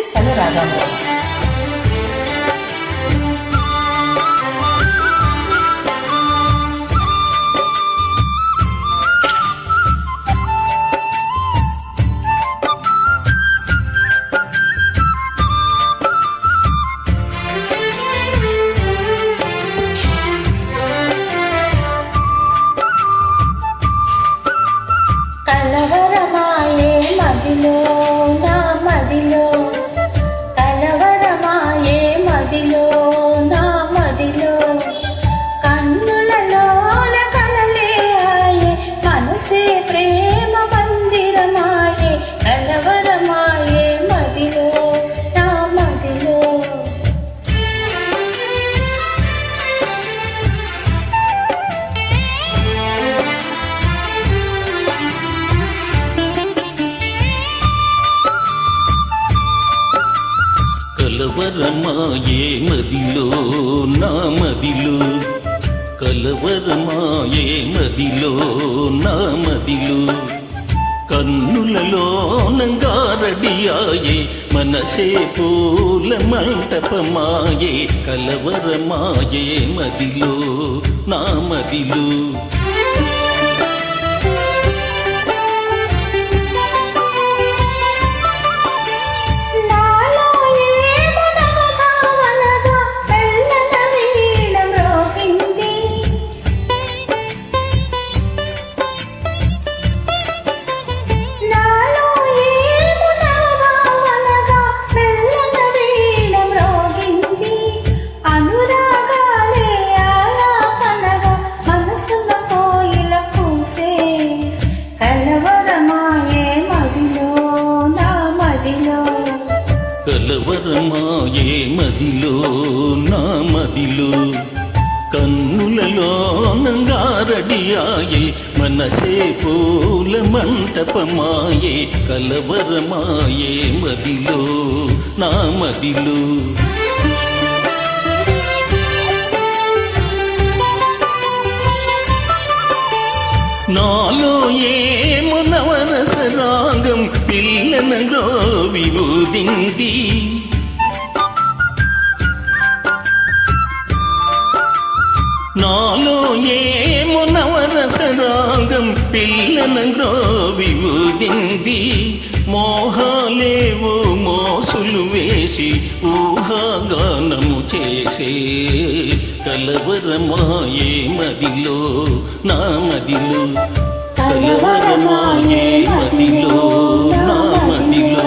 స్వరరాగంలో. కలవరమాయే మదిలో నా మదిలో, కలవరమాయే మదిలో నా మదిలో, కన్నులలోన కలలే ఆయే, మనసే ప్రేమ మందిరమాయే, కలవరమాయే మదిలో నా మదిలో. కలవరమాయే మదిలో నా మదిలో, కలవరమాయే మదిలో నా మదిలో, కన్నులలోనంగా రెడీయాయే, మనసే పూల మంటపమాయే, కలవరమాయే మదిలో నా మదిలో. కలవరమాయే మదిలో నా మదిలో, కన్నులలోనంగా రెడీయాయే, మనసే పూల మంటపమాయే, కలవరమాయే మదిలో నా మదిలో. నాలో ఏమో నవరస రాగం పిల్లన గ్రోవి ఊదింది, నాలో ఏమో నవరస రాగం పిల్లన గ్రోవి ఊదింది, మోహాలేవో మోసులు వేసి ఊహాగానము చేసే, కలవరమాయే మదిలో నా మదిలో, కలవరమాయే మదిలో నా మదిలో.